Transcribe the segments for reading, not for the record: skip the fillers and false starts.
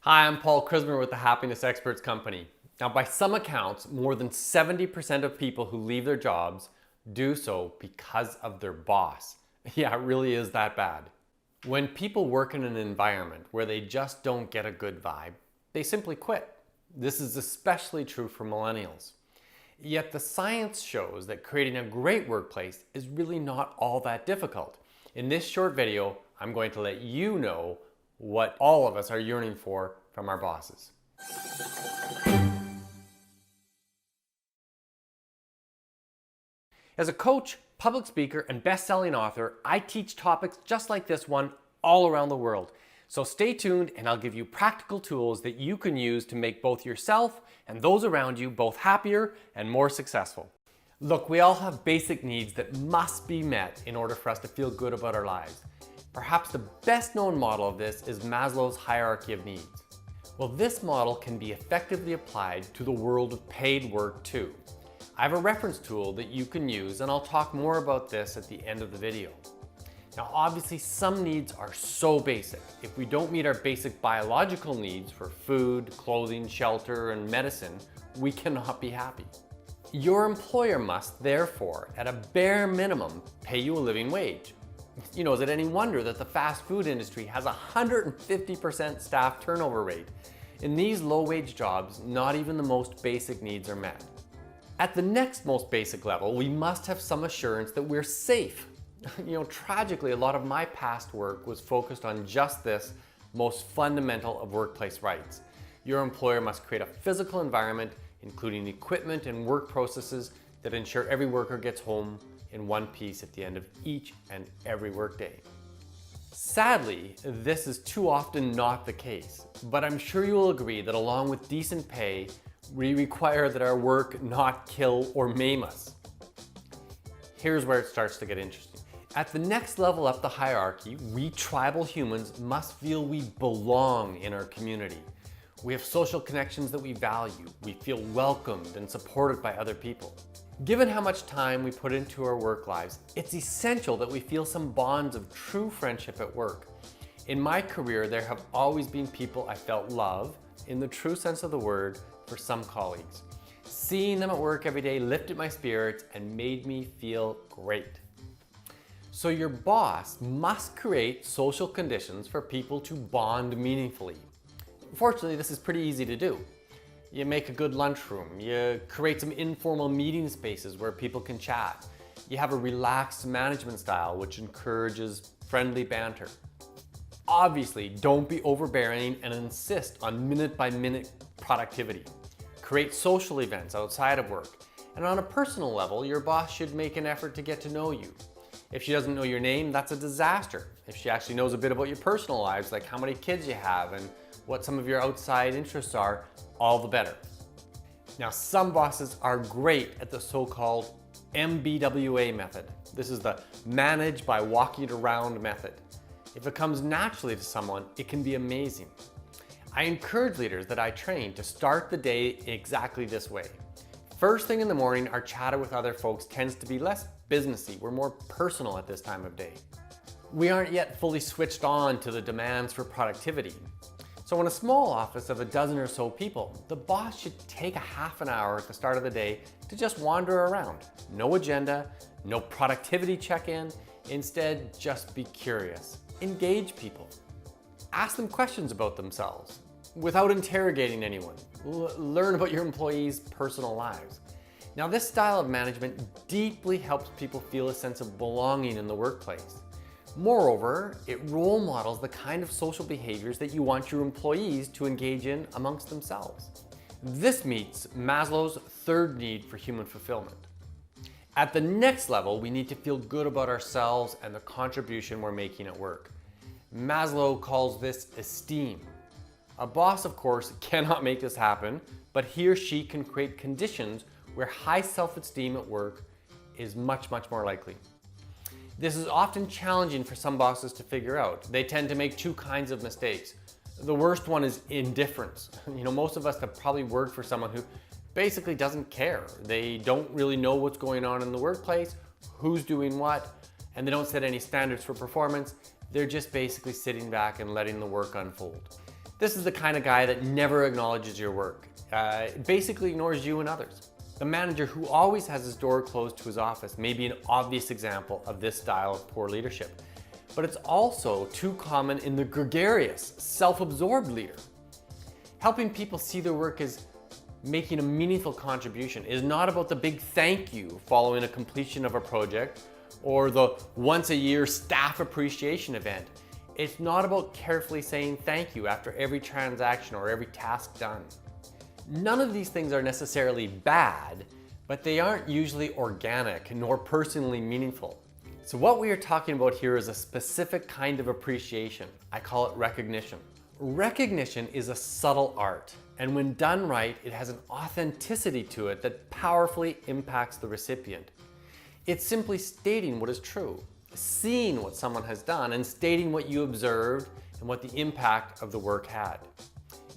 Hi, I'm Paul Krismer with the Happiness Experts Company. Now, by some accounts, more than 70% of people who leave their jobs do so because of their boss. Yeah, it really is that bad. When people work in an environment where they just don't get a good vibe, they simply quit. This is especially true for millennials. Yet the science shows that creating a great workplace is really not all that difficult. In this short video, I'm going to let you know what all of us are yearning for from our bosses. As a coach, public speaker, and best-selling author, I teach topics just like this one all around the world. So stay tuned and I'll give you practical tools that you can use to make both yourself and those around you both happier and more successful. Look, we all have basic needs that must be met in order for us to feel good about our lives. Perhaps the best known model of this is Maslow's Hierarchy of Needs. Well, this model can be effectively applied to the world of paid work too. I have a reference tool that you can use, and I'll talk more about this at the end of the video. Now, obviously, some needs are so basic. If we don't meet our basic biological needs for food, clothing, shelter, and medicine, we cannot be happy. Your employer must, therefore, at a bare minimum, pay you a living wage. You know, is it any wonder that the fast food industry has a 150% staff turnover rate? In these low-wage jobs, not even the most basic needs are met. At the next most basic level, we must have some assurance that we're safe. You know, tragically, a lot of my past work was focused on just this most fundamental of workplace rights. Your employer must create a physical environment, including equipment and work processes that ensure every worker gets home in one piece at the end of each and every workday. Sadly, this is too often not the case, but I'm sure you will agree that along with decent pay, we require that our work not kill or maim us. Here's where it starts to get interesting. At the next level up the hierarchy, we tribal humans must feel we belong in our community. We have social connections that we value. We feel welcomed and supported by other people. Given how much time we put into our work lives, it's essential that we feel some bonds of true friendship at work. In my career, there have always been people I felt love, in the true sense of the word, for some colleagues. Seeing them at work every day lifted my spirits and made me feel great. So your boss must create social conditions for people to bond meaningfully. Fortunately, this is pretty easy to do. You make a good lunchroom, you create some informal meeting spaces where people can chat. You have a relaxed management style which encourages friendly banter. Obviously, don't be overbearing and insist on minute-by-minute productivity. Create social events outside of work. And on a personal level, your boss should make an effort to get to know you. If she doesn't know your name, that's a disaster. If she actually knows a bit about your personal lives, like how many kids you have and what some of your outside interests are, all the better. Now, some bosses are great at the so-called MBWA method. This is the manage by walking it around method. If it comes naturally to someone, it can be amazing. I encourage leaders that I train to start the day exactly this way. First thing in the morning, our chatter with other folks tends to be less businessy. We're more personal at this time of day. We aren't yet fully switched on to the demands for productivity. So in a small office of a dozen or so people, the boss should take a half an hour at the start of the day to just wander around. No agenda, no productivity check-in. Instead, just be curious. Engage people. Ask them questions about themselves without interrogating anyone. Learn about your employees' personal lives. Now, this style of management deeply helps people feel a sense of belonging in the workplace. Moreover, it role models the kind of social behaviors that you want your employees to engage in amongst themselves. This meets Maslow's third need for human fulfillment. At the next level, we need to feel good about ourselves and the contribution we're making at work. Maslow calls this esteem. A boss, of course, cannot make this happen, but he or she can create conditions where high self-esteem at work is much more likely. This is often challenging for some bosses to figure out. They tend to make two kinds of mistakes. The worst one is indifference. You know, most of us have probably worked for someone who basically doesn't care. They don't really know what's going on in the workplace, who's doing what, and they don't set any standards for performance. They're just basically sitting back and letting the work unfold. This is the kind of guy that never acknowledges your work, basically ignores you and others. The manager who always has his door closed to his office may be an obvious example of this style of poor leadership. But it's also too common in the gregarious, self-absorbed leader. Helping people see their work as making a meaningful contribution is not about the big thank you following a completion of a project or the once a year staff appreciation event. It's not about carefully saying thank you after every transaction or every task done. None of these things are necessarily bad, but they aren't usually organic nor personally meaningful. So what we are talking about here is a specific kind of appreciation. I call it recognition. Recognition is a subtle art, and when done right, it has an authenticity to it that powerfully impacts the recipient. It's simply stating what is true, seeing what someone has done, and stating what you observed and what the impact of the work had.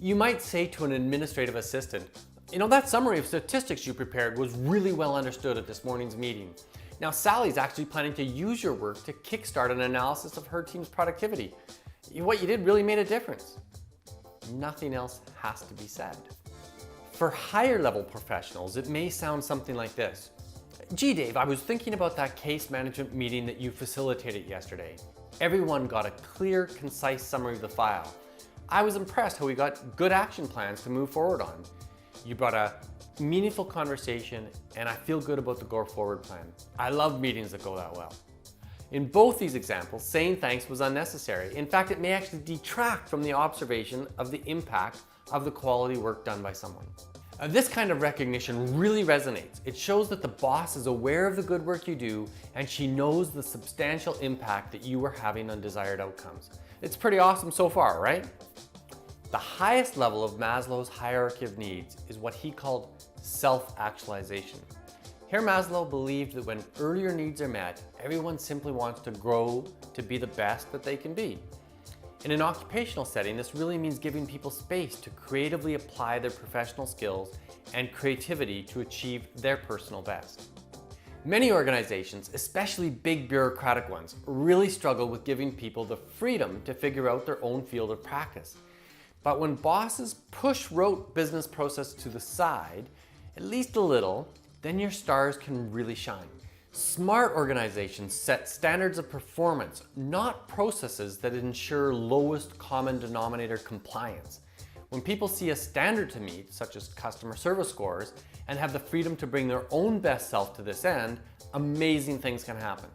You might say to an administrative assistant, that summary of statistics you prepared was really well understood at this morning's meeting. Now Sally's actually planning to use your work to kickstart an analysis of her team's productivity. What you did really made a difference. Nothing else has to be said. For higher level professionals, it may sound something like this. Gee Dave, I was thinking about that case management meeting that you facilitated yesterday. Everyone got a clear, concise summary of the file. I was impressed how we got good action plans to move forward on. You brought a meaningful conversation, and I feel good about the go forward plan. I love meetings that go that well. In both these examples, saying thanks was unnecessary. In fact, it may actually detract from the observation of the impact of the quality work done by someone. This kind of recognition really resonates. It shows that the boss is aware of the good work you do, and she knows the substantial impact that you are having on desired outcomes. It's pretty awesome so far, right? The highest level of Maslow's hierarchy of needs is what he called self-actualization. Here Maslow believed that when earlier needs are met, everyone simply wants to grow to be the best that they can be. In an occupational setting, this really means giving people space to creatively apply their professional skills and creativity to achieve their personal best. Many organizations, especially big bureaucratic ones, really struggle with giving people the freedom to figure out their own field of practice. But when bosses push rote business process to the side, at least a little, then your stars can really shine. Smart organizations set standards of performance, not processes that ensure lowest common denominator compliance. When people see a standard to meet, such as customer service scores, and have the freedom to bring their own best self to this end, amazing things can happen.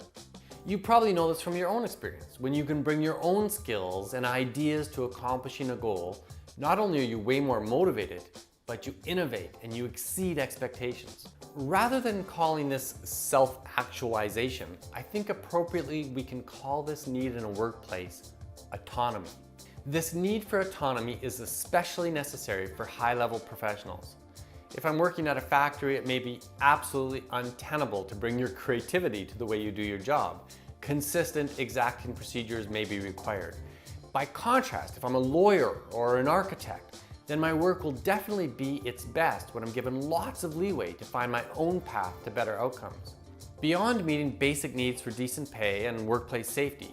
You probably know this from your own experience. When you can bring your own skills and ideas to accomplishing a goal, not only are you way more motivated, but you innovate and you exceed expectations. Rather than calling this self-actualization, I think appropriately we can call this need in a workplace autonomy. This need for autonomy is especially necessary for high-level professionals. If I'm working at a factory, it may be absolutely untenable to bring your creativity to the way you do your job. Consistent, exacting procedures may be required. By contrast, if I'm a lawyer or an architect, then my work will definitely be its best when I'm given lots of leeway to find my own path to better outcomes. Beyond meeting basic needs for decent pay and workplace safety,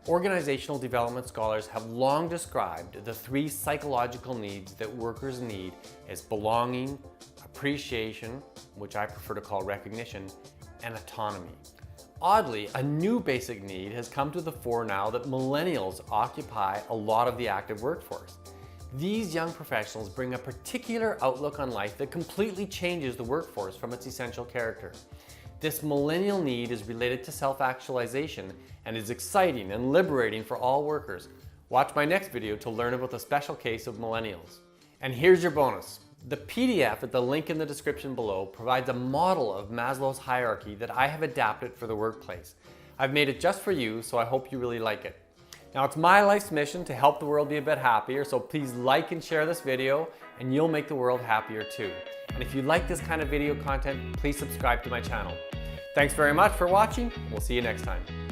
organizational development scholars have long described the three psychological needs that workers need as belonging, appreciation, which I prefer to call recognition, and autonomy. Oddly, a new basic need has come to the fore now that millennials occupy a lot of the active workforce. These young professionals bring a particular outlook on life that completely changes the workforce from its essential character. This millennial need is related to self-actualization and is exciting and liberating for all workers. Watch my next video to learn about the special case of millennials. And here's your bonus. The PDF at the link in the description below provides a model of Maslow's hierarchy that I have adapted for the workplace. I've made it just for you, so I hope you really like it. Now, it's my life's mission to help the world be a bit happier, so please like and share this video, and you'll make the world happier too. And if you like this kind of video content, please subscribe to my channel. Thanks very much for watching. We'll see you next time.